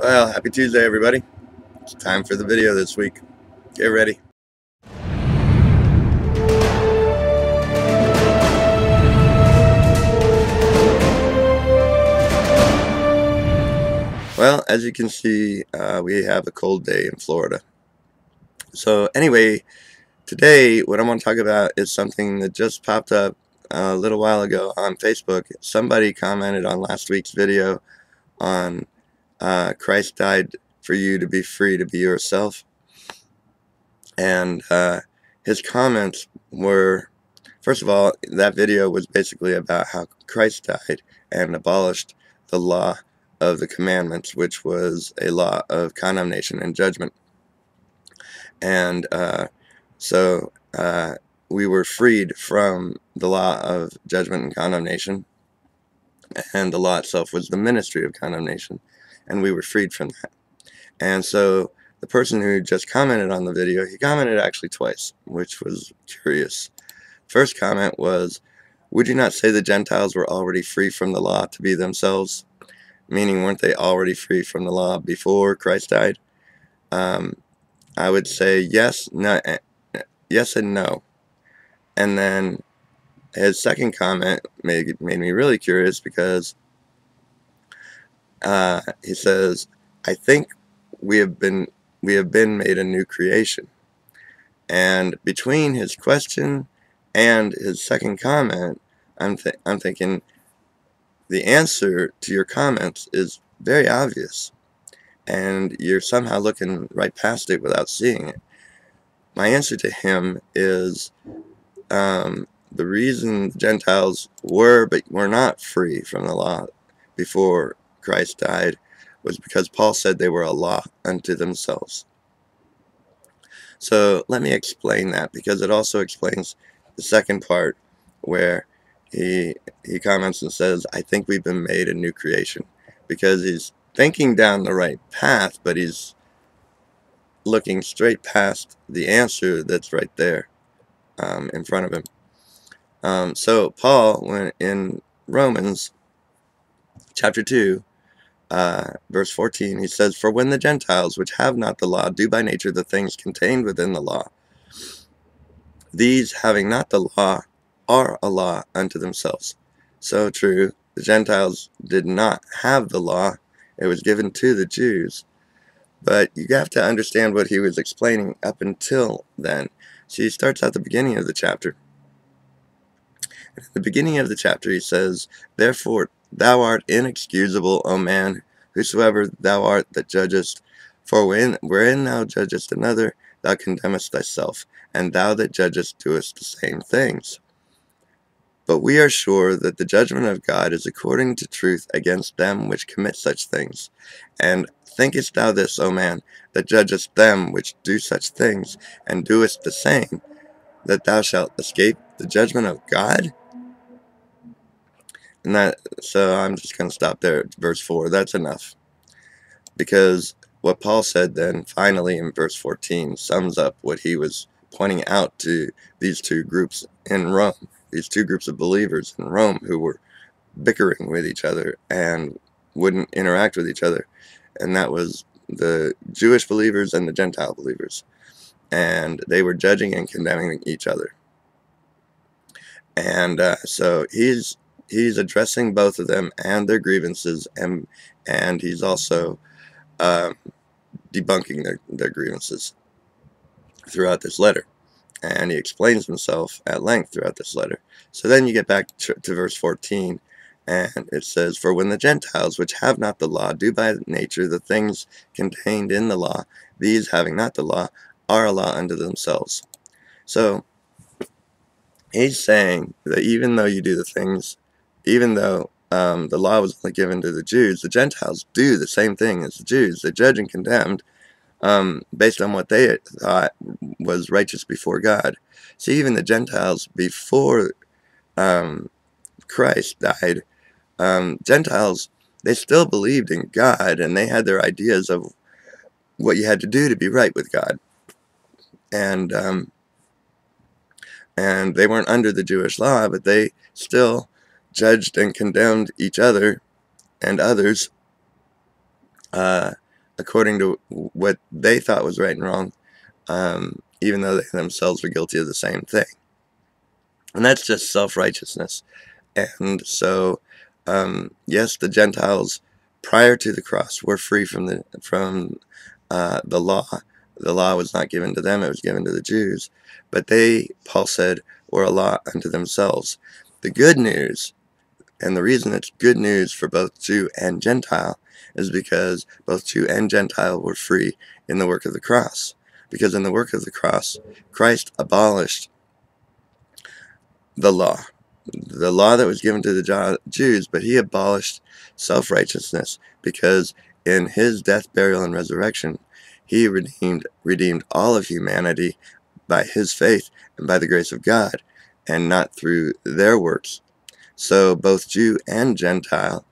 Well, happy Tuesday, everybody. It's time for the video this week. Get ready. Well, as you can see, we have a cold day in Florida. So anyway, today what I want to talk about is something that just popped up a little while ago on Facebook. Somebody commented on last week's video on Christ died for you to be free to be yourself. And his comments were, first of all, that video was basically about how Christ died and abolished the law of the commandments, which was a law of condemnation and judgment. And so we were freed from the law of judgment and condemnation, and the law itself was the ministry of condemnation, and we were freed from that. And so the person who just commented on the video, he commented actually twice, which was curious. First comment was, would you not say the Gentiles were already free from the law to be themselves? Meaning, weren't they already free from the law before Christ died? I would say yes, no, yes and no. And then his second comment made me really curious, because he says, I think we have been made a new creation. And between his question and his second comment, I'm thinking the answer to your comments is very obvious, and you're somehow looking right past it without seeing it. My answer to him is the reason Gentiles were not free from the law before Christ died was because Paul said they were a law unto themselves. So let me explain that, because it also explains the second part where he comments and says, I think we've been made a new creation, because he's thinking down the right path, but he's looking straight past the answer that's right there in front of him. So Paul, when in Romans chapter 2, verse 14, he says, for when the Gentiles, which have not the law, do by nature the things contained within the law, these, having not the law, are a law unto themselves. So true, the Gentiles did not have the law. It was given to the Jews. But you have to understand what he was explaining up until then. So he starts at the beginning of the chapter. At the beginning of the chapter he says, therefore thou art inexcusable, O man, whosoever thou art that judgest. For wherein thou judgest another, thou condemnest thyself, and thou that judgest doest the same things. But we are sure that the judgment of God is according to truth against them which commit such things. And thinkest thou this, O man, that judgest them which do such things, and doest the same, that thou shalt escape the judgment of God? And so I'm just going to stop there at verse 4. That's enough. Because what Paul said then, finally in verse 14, sums up what he was pointing out to these two groups in Rome. These two groups of believers in Rome who were bickering with each other and wouldn't interact with each other. And that was the Jewish believers and the Gentile believers. And they were judging and condemning each other. And so he's addressing both of them and their grievances, and he's also debunking their grievances throughout this letter. And he explains himself at length throughout this letter. So then you get back to verse 14, and it says, for when the Gentiles, which have not the law, do by nature the things contained in the law, these, having not the law, are a law unto themselves. So he's saying that even though you do the things, even though the law was only given to the Jews, the Gentiles do the same thing as the Jews. They judge and condemned based on what they thought was righteous before God. See, even the Gentiles before Christ died, Gentiles, they still believed in God, and they had their ideas of what you had to do to be right with God. And they weren't under the Jewish law, but they still judged and condemned each other and others according to what they thought was right and wrong, even though they themselves were guilty of the same thing. And that's just self-righteousness. And so, yes, the Gentiles prior to the cross were free from the law. The law was not given to them, it was given to the Jews. But they, Paul said, were a law unto themselves. The good news, and the reason it's good news for both Jew and Gentile, is because both Jew and Gentile were free in the work of the cross. Because in the work of the cross, Christ abolished the law that was given to the Jews, but he abolished self-righteousness, because in his death, burial, and resurrection, he redeemed all of humanity by his faith and by the grace of God, and not through their works. So both Jew and Gentile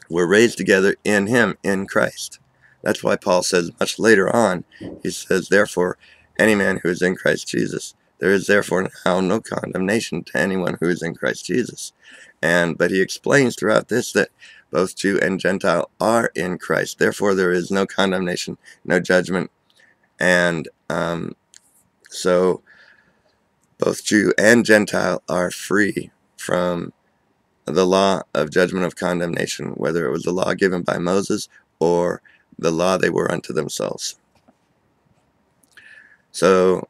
were raised together in him, in Christ. That's why Paul says much later on, he says, therefore, any man who is in Christ Jesus, there is therefore now no condemnation to anyone who is in Christ Jesus. But he explains throughout this that both Jew and Gentile are in Christ. Therefore, there is no condemnation, no judgment. And so both Jew and Gentile are free from the law of judgment of condemnation, whether it was the law given by Moses or the law they were unto themselves. So,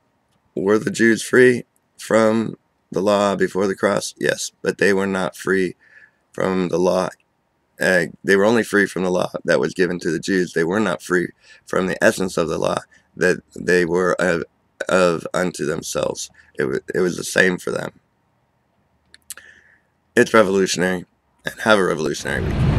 were the Jews free from the law before the cross? Yes, but they were not free from the law. They were only free from the law that was given to the Jews. They were not free from the essence of the law that they were of unto themselves. It was the same for them. It's revolutionary, and have a revolutionary week.